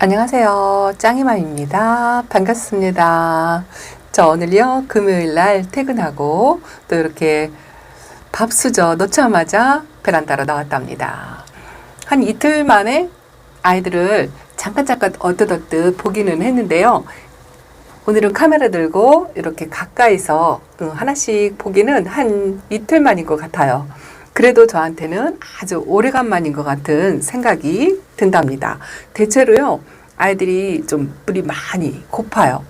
안녕하세요. 짱이맘입니다. 반갑습니다. 저 오늘요, 금요일날 퇴근하고 또 이렇게 밥수저 넣자마자 베란다로 나왔답니다. 한 이틀 만에 아이들을 잠깐 어뜻어뜻 보기는 했는데요. 오늘은 카메라 들고 이렇게 가까이서 하나씩 보기는 한 이틀 만인 것 같아요. 그래도 저한테는 아주 오래간만인 것 같은 생각이 든답니다. 대체로요, 아이들이 좀 물이 많이 고파요.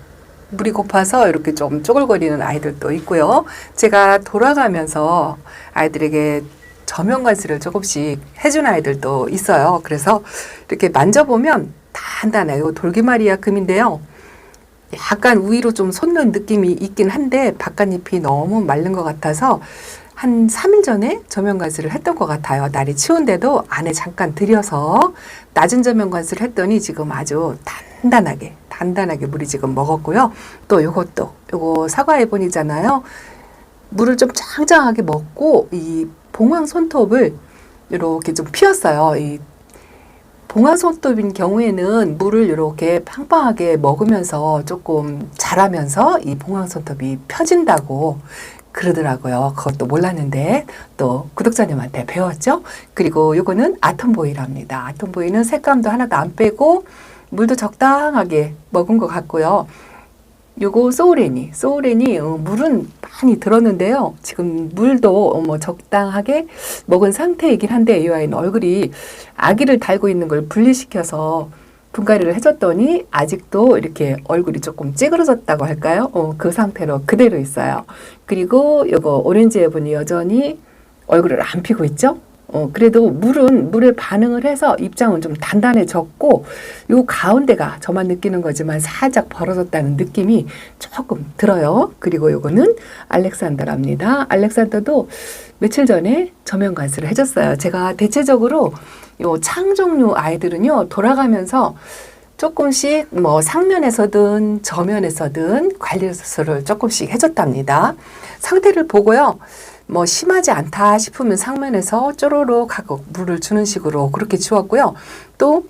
물이 고파서 이렇게 좀 쪼글거리는 아이들도 있고요. 제가 돌아가면서 아이들에게 저면관수를 조금씩 해준 아이들도 있어요. 그래서 이렇게 만져보면 단단해요. 돌기마리아 금인데요. 약간 위로 좀 솟는 느낌이 있긴 한데 바깥잎이 너무 마른 것 같아서 한 3일 전에 저면관수를 했던 것 같아요. 날이 추운데도 안에 잠깐 들여서 낮은 저면관수를 했더니 지금 아주 단단하게 물이 지금 먹었고요. 또 요거 사과 애본이잖아요. 물을 좀 짱짱하게 먹고 이 봉황 손톱을 이렇게 좀 피웠어요. 이 봉황 손톱인 경우에는 물을 이렇게 팡팡하게 먹으면서 조금 자라면서 이 봉황 손톱이 펴진다고 그러더라고요. 그것도 몰랐는데 또 구독자님한테 배웠죠. 그리고 요거는 아톰보이랍니다. 아톰보이는 색감도 하나도 안 빼고 물도 적당하게 먹은 것 같고요. 요거 소우레니 물은 많이 들었는데요. 지금 물도 적당하게 먹은 상태이긴 한데 이 아이는 얼굴이 아기를 달고 있는 걸 분리시켜서 분갈이를 해줬더니 아직도 이렇게 얼굴이 조금 찌그러졌다고 할까요? 그 상태로 그대로 있어요. 그리고 요거 오렌지 애분이 여전히 얼굴을 안 피고 있죠? 그래도 물에 반응을 해서 입장은 좀 단단해졌고 요 가운데가 저만 느끼는 거지만 살짝 벌어졌다는 느낌이 조금 들어요. 그리고 요거는 알렉산더랍니다. 알렉산더도 며칠 전에 저면관수를 해줬어요. 제가 대체적으로 요 창종류 아이들은요, 돌아가면서 조금씩 상면에서든 저면에서든 관리수술을 조금씩 해줬답니다. 상태를 보고요. 심하지 않다 싶으면 상면에서 쪼로록 하고 물을 주는 식으로 그렇게 주었고요. 또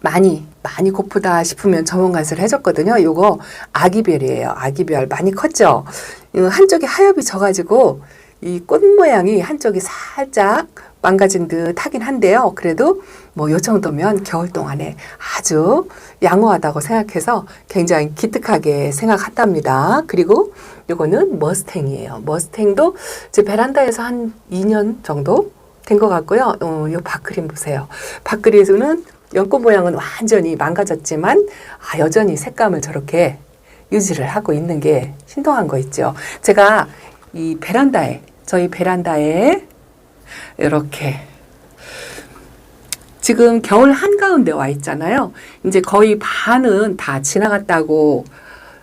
많이 고프다 싶으면 저면관수를 해줬거든요. 요거 아기별이에요. 아기별 많이 컸죠. 한쪽이 하엽이 져가지고 이 꽃 모양이 한쪽이 살짝 망가진 듯 하긴 한데요. 그래도 요 정도면 겨울 동안에 아주 양호하다고 생각해서 굉장히 기특하게 생각한답니다. 그리고 요거는 머스탱이에요. 머스탱도 제 베란다에서 한 2년 정도 된 것 같고요. 요 밥그림 보세요. 밥그림은 연꽃 모양은 완전히 망가졌지만 여전히 색감을 저렇게 유지를 하고 있는 게 신통한 거 있죠. 제가 이 저희 베란다에 이렇게 지금 겨울 한가운데 와 있잖아요. 이제 거의 반은 다 지나갔다고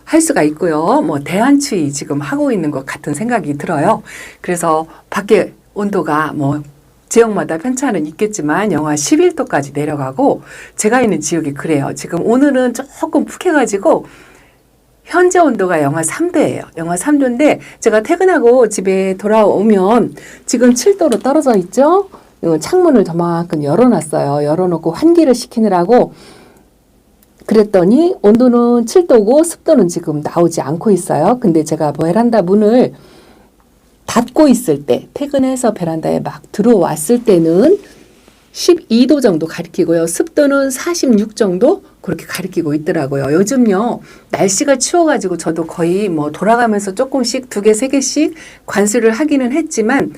할 수가 있고요. 대한추위 지금 하고 있는 것 같은 생각이 들어요. 그래서 밖에 온도가 지역마다 편차는 있겠지만 영하 11도까지 내려가고 제가 있는 지역이 그래요. 지금 오늘은 조금 푹해가지고 현재 온도가 영하 3도예요. 영하 3도인데 제가 퇴근하고 집에 돌아오면 지금 7도로 떨어져 있죠. 창문을 저만큼 열어놨어요. 열어놓고 환기를 시키느라고 그랬더니 온도는 7도고 습도는 지금 나오지 않고 있어요. 근데 제가 베란다 문을 닫고 있을 때 퇴근해서 베란다에 막 들어왔을 때는 12도 정도 가리키고요. 습도는 46 정도 그렇게 가리키고 있더라고요. 요즘요. 날씨가 추워가지고 저도 거의 돌아가면서 조금씩 2개, 3개씩 관수를 하기는 했지만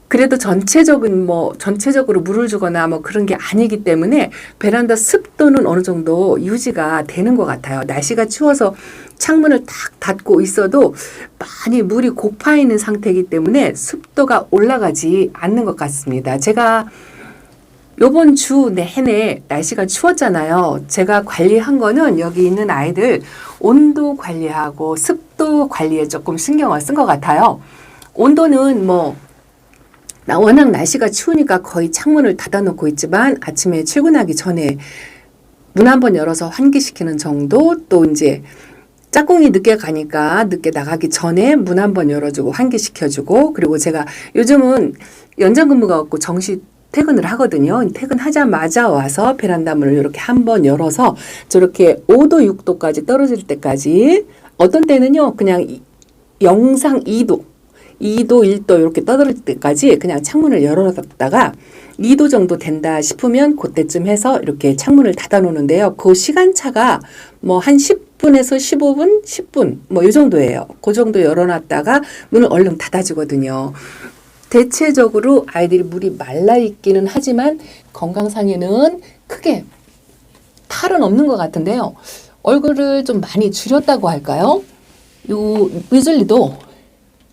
그래도 전체적으로 물을 주거나 그런 게 아니기 때문에 베란다 습도는 어느 정도 유지가 되는 것 같아요. 날씨가 추워서 창문을 딱 닫고 있어도 많이 물이 고파 있는 상태이기 때문에 습도가 올라가지 않는 것 같습니다. 제가 요번 주 내내 날씨가 추웠잖아요. 제가 관리한 거는 여기 있는 아이들 온도 관리하고 습도 관리에 조금 신경을 쓴 것 같아요. 온도는 워낙 날씨가 추우니까 거의 창문을 닫아놓고 있지만 아침에 출근하기 전에 문 한번 열어서 환기시키는 정도, 또 이제 짝꿍이 늦게 가니까 늦게 나가기 전에 문 한번 열어주고 환기시켜주고, 그리고 제가 요즘은 연장 근무가 없고 정시 퇴근을 하거든요. 퇴근하자마자 와서 베란다 문을 이렇게 한번 열어서 저렇게 5도, 6도까지 떨어질 때까지 어떤 때는요, 그냥 영상 2도, 1도 이렇게 떠들 때까지 그냥 창문을 열어놨다가 2도 정도 된다 싶으면 그때쯤 해서 이렇게 창문을 닫아 놓는데요. 그 시간차가 뭐 한 10분에서 15분, 10분 뭐 이 정도예요. 그 정도 열어놨다가 문을 얼른 닫아주거든요. 대체적으로 아이들이 물이 말라 있기는 하지만 건강상에는 크게 탈은 없는 것 같은데요. 얼굴을 좀 많이 줄였다고 할까요? 요 위즐리도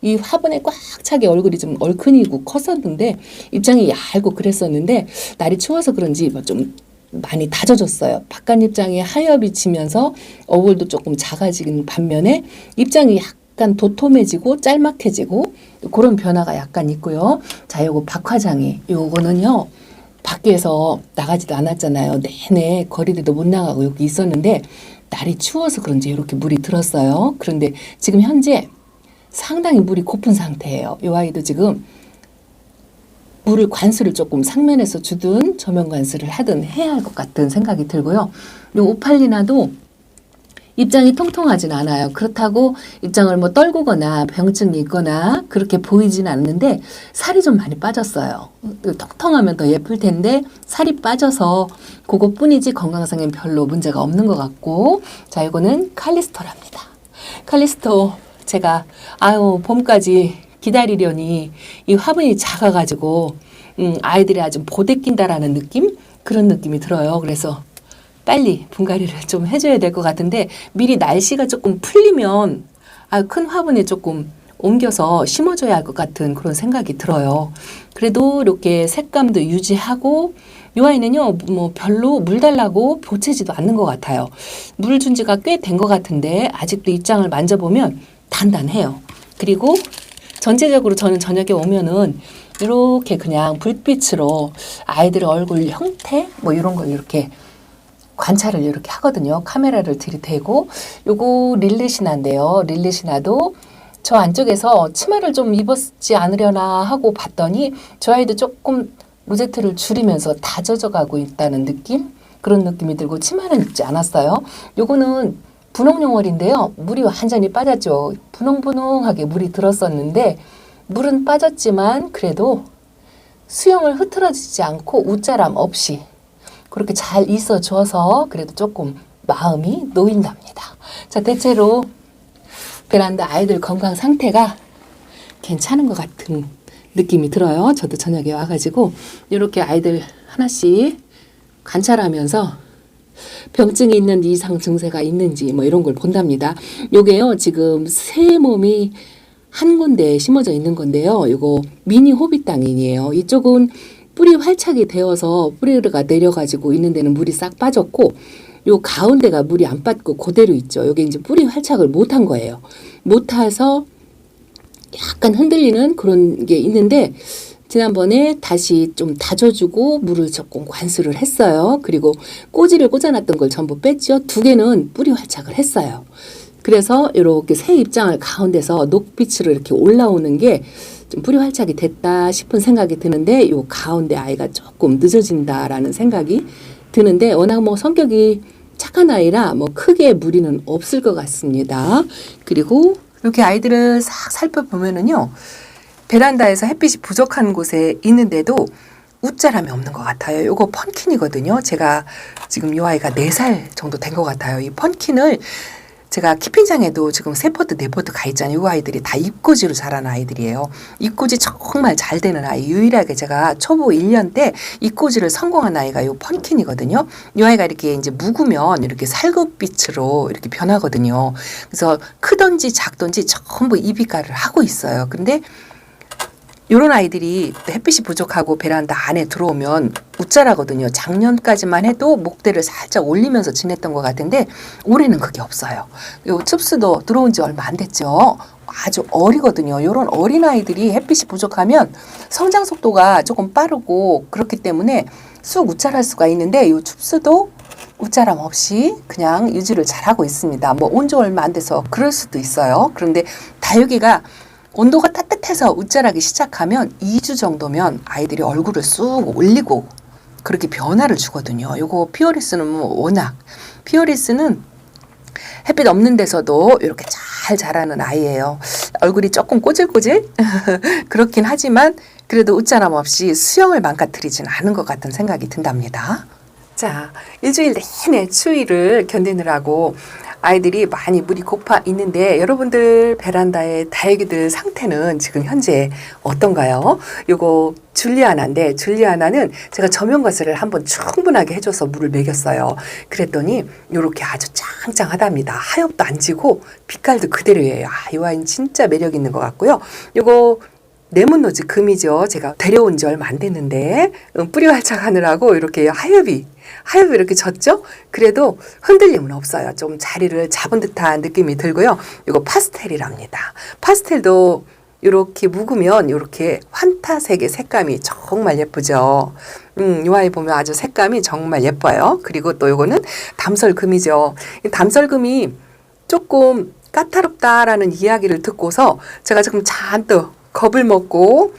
이 화분에 꽉 차게 얼굴이 좀 얼큰이고 컸었는데 입장이 얇고 그랬었는데 날이 추워서 그런지 좀 많이 다져졌어요. 바깥 입장에 하엽이 지면서 얼굴도 조금 작아지는 반면에 입장이 약간 도톰해지고 짤막해지고 그런 변화가 약간 있고요. 자, 요거 박화장이 요거는요. 밖에서 나가지도 않았잖아요. 내내 거리들도 못 나가고 여기 있었는데 날이 추워서 그런지 이렇게 물이 들었어요. 그런데 지금 현재 상당히 물이 고픈 상태예요. 이 아이도 지금 물을 관수를 조금 상면에서 주든 저면 관수를 하든 해야 할 것 같은 생각이 들고요. 이 오팔리나도 입장이 통통하진 않아요. 그렇다고 입장을 뭐 떨구거나 병증이 있거나 그렇게 보이진 않는데 살이 좀 많이 빠졌어요. 통통하면 더 예쁠 텐데 살이 빠져서 그것뿐이지 건강상엔 별로 문제가 없는 것 같고 자 이거는 칼리스토랍니다. 칼리스토 제가 봄까지 기다리려니 이 화분이 작아가지고 아이들이 아주 보대낀다라는 느낌? 그런 느낌이 들어요. 그래서 빨리 분갈이를 좀 해줘야 될 것 같은데 미리 날씨가 조금 풀리면 큰 화분에 조금 옮겨서 심어줘야 할 것 같은 그런 생각이 들어요. 그래도 이렇게 색감도 유지하고 이 아이는요 뭐 별로 물 달라고 보채지도 않는 것 같아요. 물 준 지가 꽤 된 것 같은데 아직도 입장을 만져보면 단단해요. 그리고 전체적으로 저는 저녁에 오면은 이렇게 그냥 불빛으로 아이들의 얼굴 형태 뭐 이런 걸 이렇게 관찰을 이렇게 하거든요. 카메라를 들이대고 요거 릴리시나인데요. 릴리시나도 저 안쪽에서 치마를 좀 입었지 않으려나 하고 봤더니 저 아이도 조금 로제트를 줄이면서 다져져 가고 있다는 느낌? 그런 느낌이 들고 치마는 입지 않았어요. 요거는 분홍용월인데요. 물이 완전히 빠졌죠. 분홍분홍하게 물이 들었었는데 물은 빠졌지만 그래도 수영을 흐트러지지 않고 웃자람 없이 그렇게 잘 있어줘서 그래도 조금 마음이 놓인답니다. 자, 대체로 베란다 아이들 건강 상태가 괜찮은 것 같은 느낌이 들어요. 저도 저녁에 와가지고 이렇게 아이들 하나씩 관찰하면서 병증이 있는 이상 증세가 있는지 뭐 이런 걸 본답니다. 요게요 지금 새 몸이 한 군데 심어져 있는 건데요. 요거 미니 호빗당인이에요. 이쪽은 뿌리 활착이 되어서 뿌리가 내려가지고 있는 데는 물이 싹 빠졌고 요 가운데가 물이 안 빠지고 그대로 있죠. 요게 이제 뿌리 활착을 못한 거예요. 못 타서 약간 흔들리는 그런 게 있는데 지난번에 다시 좀 다져주고 물을 조금 관수를 했어요. 그리고 꼬지를 꽂아놨던 걸 전부 뺐죠. 두 개는 뿌리 활착을 했어요. 그래서 이렇게 새 입장을 가운데서 녹빛으로 이렇게 올라오는 게 좀 뿌리 활착이 됐다 싶은 생각이 드는데 요 가운데 아이가 조금 늦어진다라는 생각이 드는데 워낙 뭐 성격이 착한 아이라 뭐 크게 무리는 없을 것 같습니다. 그리고 이렇게 아이들을 싹 살펴보면은요. 베란다에서 햇빛이 부족한 곳에 있는데도 웃자람이 없는 것 같아요. 요거 펀킨이거든요. 제가 지금 이 아이가 4살 정도 된 것 같아요. 이 펀킨을 제가 키핑장에도 지금 3포트, 4포트 가 있잖아요. 이 아이들이 다 입꼬지로 자란 아이들이에요. 입꼬지 정말 잘 되는 아이. 유일하게 제가 초보 1년 때 입꼬지를 성공한 아이가 이 펀킨이거든요. 이 아이가 이렇게 이제 묵으면 이렇게 살구빛으로 이렇게 변하거든요. 그래서 크던지 작던지 전부 입이가를 하고 있어요. 근데 이런 아이들이 햇빛이 부족하고 베란다 안에 들어오면 웃자라거든요. 작년까지만 해도 목대를 살짝 올리면서 지냈던 것 같은데 올해는 그게 없어요. 요 춥스도 들어온 지 얼마 안 됐죠. 아주 어리거든요. 이런 어린 아이들이 햇빛이 부족하면 성장 속도가 조금 빠르고 그렇기 때문에 쑥 웃자랄 수가 있는데 요 춥스도 웃자람 없이 그냥 유지를 잘하고 있습니다. 뭐 온 지 얼마 안 돼서 그럴 수도 있어요. 그런데 다육이가 온도가 따뜻해서 웃자라기 시작하면 2주 정도면 아이들이 얼굴을 쑥 올리고 그렇게 변화를 주거든요. 요거 피오리스는 워낙 피오리스는 햇빛 없는 데서도 이렇게 잘 자라는 아이예요. 얼굴이 조금 꼬질꼬질 그렇긴 하지만 그래도 웃자람 없이 수영을 망가뜨리진 않은 것 같은 생각이 든답니다. 자, 일주일 내내 추위를 견디느라고 아이들이 많이 물이 고파 있는데 여러분들 베란다의 다육이들 상태는 지금 현재 어떤가요? 요거 줄리아나인데 줄리아나는 제가 저면과스를 한번 충분하게 해줘서 물을 먹였어요. 그랬더니 요렇게 아주 짱짱하답니다. 하엽도 안 지고 빛깔도 그대로예요. 이 와인 진짜 매력 있는 것 같고요. 요거 레몬로즈 금이죠. 제가 데려온 지 얼마 안 됐는데 뿌리 활착하느라고 이렇게 하엽이 이렇게 졌죠? 그래도 흔들림은 없어요. 좀 자리를 잡은 듯한 느낌이 들고요. 이거 파스텔이랍니다. 파스텔도 이렇게 묵으면 이렇게 환타색의 색감이 정말 예쁘죠. 이 아이 보면 아주 색감이 정말 예뻐요. 그리고 또 이거는 담설금이죠. 담설금이 조금 까다롭다라는 이야기를 듣고서 제가 지금 잔뜩 겁을 먹고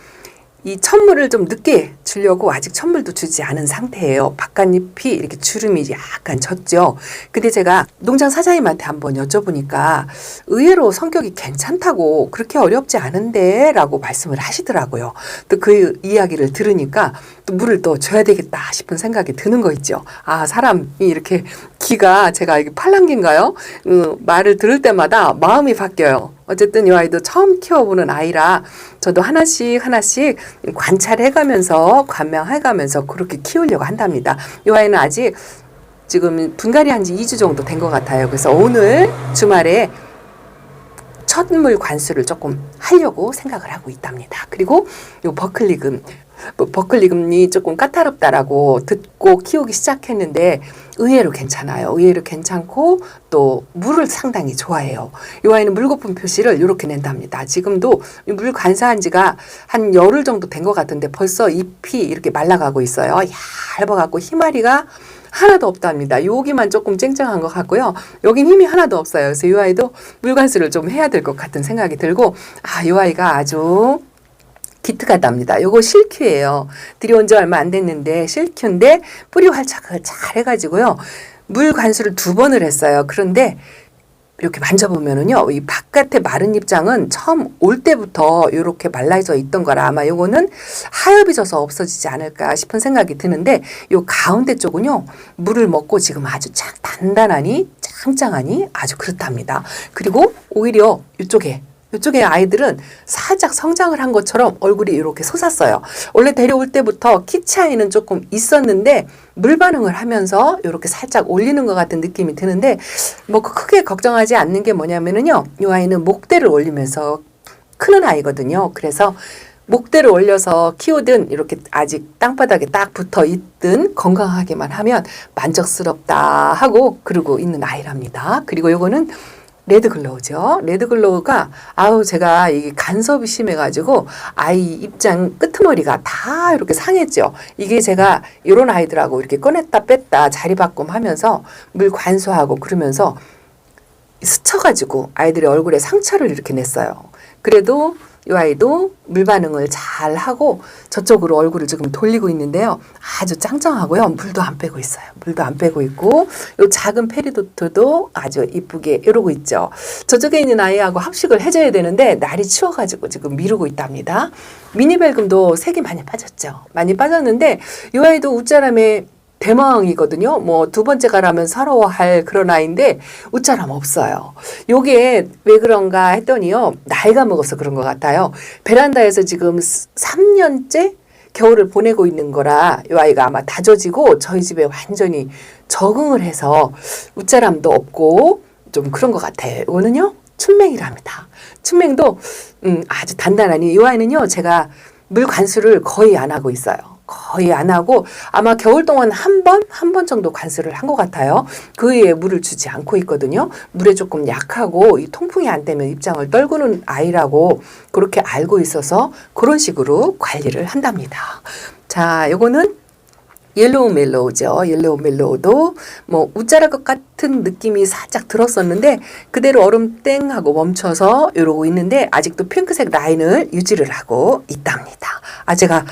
이 천물을 좀 늦게 주려고 아직 천물도 주지 않은 상태예요. 바깥잎이 이렇게 주름이 약간 졌죠. 근데 제가 농장 사장님한테 한번 여쭤보니까 의외로 성격이 괜찮다고 그렇게 어렵지 않은데 라고 말씀을 하시더라고요. 또 그 이야기를 들으니까 또 물을 또 줘야 되겠다 싶은 생각이 드는 거 있죠. 아, 사람이 이렇게 기가 제가 이게 팔랑귀인가요? 말을 들을 때마다 마음이 바뀌어요. 어쨌든 이 아이도 처음 키워보는 아이라 저도 하나씩 관찰해가면서 관명해가면서 그렇게 키우려고 한답니다. 이 아이는 아직 지금 분갈이 한 지 2주 정도 된 것 같아요. 그래서 오늘 주말에 첫물 관수를 조금 하려고 생각을 하고 있답니다. 그리고 요 버클리금이 조금 까다롭다라고 듣고 키우기 시작했는데 의외로 괜찮아요. 의외로 괜찮고 또 물을 상당히 좋아해요. 이 아이는 물거품 표시를 이렇게 낸답니다. 지금도 물 관사한 지가 한 열흘 정도 된 것 같은데 벌써 잎이 이렇게 말라가고 있어요. 얇아갖고 희마리가 하나도 없답니다. 여기만 조금 쨍쨍한 것 같고요. 여긴 힘이 하나도 없어요. 그래서 이 아이도 물관수를 좀 해야 될 것 같은 생각이 들고 이 아이가 아주 기특하답니다. 요거 실큐예요. 들여온 지 얼마 안 됐는데 실큐인데 뿌리 활착을 잘 해가지고요. 물 관수를 2번을 했어요. 그런데 이렇게 만져보면은요, 이 바깥에 마른 잎장은 처음 올 때부터 이렇게 말라져 있던 거라 아마 요거는 하엽이 져서 없어지지 않을까 싶은 생각이 드는데 요 가운데 쪽은요, 물을 먹고 지금 아주 단단하니 짱짱하니 아주 그렇답니다. 그리고 오히려 이쪽에 아이들은 살짝 성장을 한 것처럼 얼굴이 이렇게 솟았어요. 원래 데려올 때부터 키 차이는 조금 있었는데 물 반응을 하면서 이렇게 살짝 올리는 것 같은 느낌이 드는데 뭐 크게 걱정하지 않는 게 뭐냐면은요. 이 아이는 목대를 올리면서 크는 아이거든요. 그래서 목대를 올려서 키우든 이렇게 아직 땅바닥에 딱 붙어 있든 건강하게만 하면 만족스럽다 하고 그러고 있는 아이랍니다. 그리고 요거는 레드글로우죠. 레드글로우가 제가 이게 간섭이 심해가지고 아이 입장 끄트머리가 다 이렇게 상했죠. 이게 제가 이런 아이들하고 이렇게 꺼냈다 뺐다 자리 바꿈하면서 물 관수하고 그러면서 스쳐가지고 아이들의 얼굴에 상처를 이렇게 냈어요. 그래도 이 아이도 물 반응을 잘 하고 저쪽으로 얼굴을 지금 돌리고 있는데요. 아주 짱짱하고요. 물도 안 빼고 있어요. 물도 안 빼고 있고 이 작은 페리도트도 아주 이쁘게 이러고 있죠. 저쪽에 있는 아이하고 합식을 해줘야 되는데 날이 추워가지고 지금 미루고 있답니다. 미니벨금도 색이 많이 빠졌죠. 많이 빠졌는데 이 아이도 웃자람에 대망이거든요. 뭐 2번째 가라면 서러워할 그런 아이인데 웃자람 없어요. 요게 왜 그런가 했더니요. 나이가 먹어서 그런 것 같아요. 베란다에서 지금 3년째 겨울을 보내고 있는 거라 이 아이가 아마 다져지고 저희 집에 완전히 적응을 해서 웃자람도 없고 좀 그런 것 같아요. 이거는요. 춘맹이랍니다. 춘맹도 아주 단단하니 이 아이는요. 제가 물 관수를 거의 안 하고 있어요. 거의 안 하고 아마 겨울 동안 한 번 정도 관수를 한 것 같아요. 그 이후에 물을 주지 않고 있거든요. 물에 조금 약하고 이 통풍이 안 되면 입장을 떨구는 아이라고 그렇게 알고 있어서 그런 식으로 관리를 한답니다. 자, 요거는 옐로우 멜로우죠. 옐로우 멜로우도 뭐 웃자랄 것 같은 느낌이 살짝 들었었는데 그대로 얼음 땡 하고 멈춰서 이러고 있는데 아직도 핑크색 라인을 유지를 하고 있답니다. 제가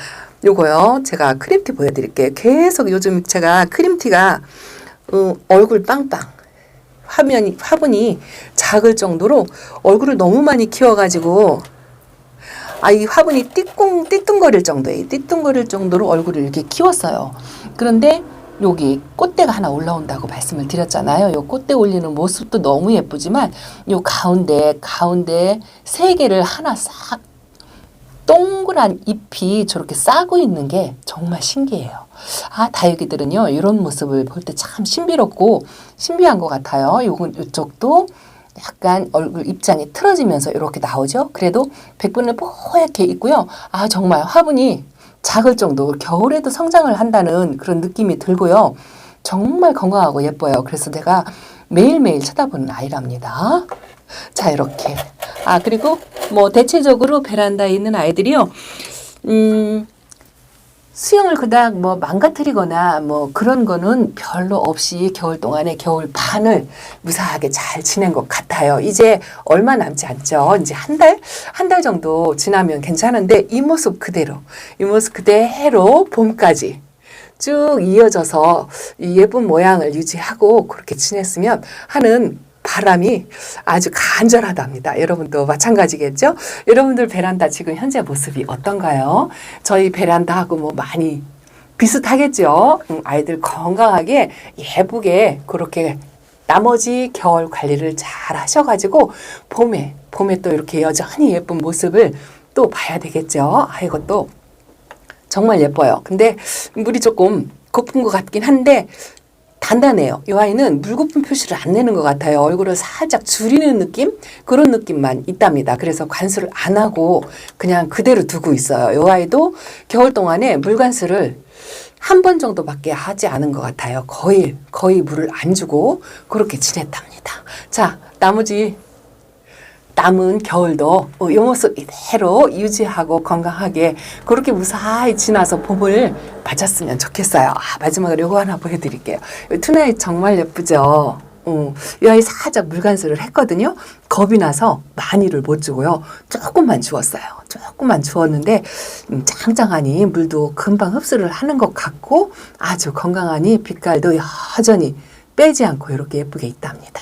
요거요. 제가 크림티 보여드릴게요. 계속 요즘 제가 크림티가 얼굴 빵빵 화분이 작을 정도로 얼굴을 너무 많이 키워가지고 이 화분이 띠뚱거릴 정도예요. 띠뚱거릴 정도로 얼굴을 이렇게 키웠어요. 그런데 여기 꽃대가 하나 올라온다고 말씀을 드렸잖아요. 요 꽃대 올리는 모습도 너무 예쁘지만 요 가운데 세 개를 하나 싹 동그란 잎이 저렇게 싸고 있는 게 정말 신기해요. 다육이들은요, 이런 모습을 볼 때 참 신비롭고 신비한 것 같아요. 이쪽도 약간 얼굴 입장이 틀어지면서 이렇게 나오죠. 그래도 백분을 뽀얗게 있고요. 정말 화분이 작을 정도, 겨울에도 성장을 한다는 그런 느낌이 들고요. 정말 건강하고 예뻐요. 그래서 내가 매일매일 쳐다보는 아이랍니다. 자, 이렇게. 그리고 뭐 대체적으로 베란다에 있는 아이들이요. 수영을 그닥 뭐 망가뜨리거나 뭐 그런 거는 별로 없이 겨울 동안에 겨울 반을 무사하게 잘 지낸 것 같아요. 이제 얼마 남지 않죠. 이제 한 달 정도 지나면 괜찮은데 이 모습 그대로 봄까지 쭉 이어져서 이 예쁜 모양을 유지하고 그렇게 지냈으면 하는 바람이 아주 간절하답니다. 여러분도 마찬가지겠죠? 여러분들 베란다 지금 현재 모습이 어떤가요? 저희 베란다하고 뭐 많이 비슷하겠죠? 아이들 건강하게 예쁘게 그렇게 나머지 겨울 관리를 잘 하셔가지고 봄에 또 이렇게 여전히 예쁜 모습을 또 봐야 되겠죠? 이것도 정말 예뻐요. 근데 물이 조금 고픈 것 같긴 한데 단단해요. 이 아이는 물거품 표시를 안 내는 것 같아요. 얼굴을 살짝 줄이는 느낌? 그런 느낌만 있답니다. 그래서 관수를 안 하고 그냥 그대로 두고 있어요. 이 아이도 겨울 동안에 물관수를 한 번 정도밖에 하지 않은 것 같아요. 거의 물을 안 주고 그렇게 지냈답니다. 자, 나머지 남은 겨울도 이 모습 이대로 유지하고 건강하게 그렇게 무사히 지나서 봄을 맞았으면 좋겠어요. 마지막으로 요거 하나 보여드릴게요. 투나잇 정말 예쁘죠? 이 아이 살짝 물간수를 했거든요. 겁이 나서 많이를 못 주고요. 조금만 주었어요. 조금만 주었는데 짱짱하니 물도 금방 흡수를 하는 것 같고 아주 건강하니 빛깔도 여전히 빼지 않고 이렇게 예쁘게 있답니다.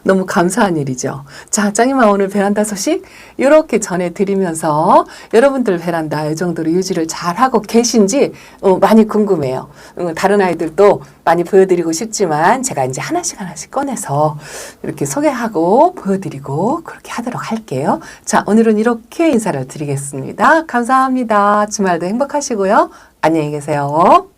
너무 감사한 일이죠. 자, 짱이마 오늘 베란다 소식 이렇게 전해드리면서 여러분들 베란다 이 정도로 유지를 잘하고 계신지 많이 궁금해요. 다른 아이들도 많이 보여드리고 싶지만 제가 이제 하나씩 꺼내서 이렇게 소개하고 보여드리고 그렇게 하도록 할게요. 자, 오늘은 이렇게 인사를 드리겠습니다. 감사합니다. 주말도 행복하시고요. 안녕히 계세요.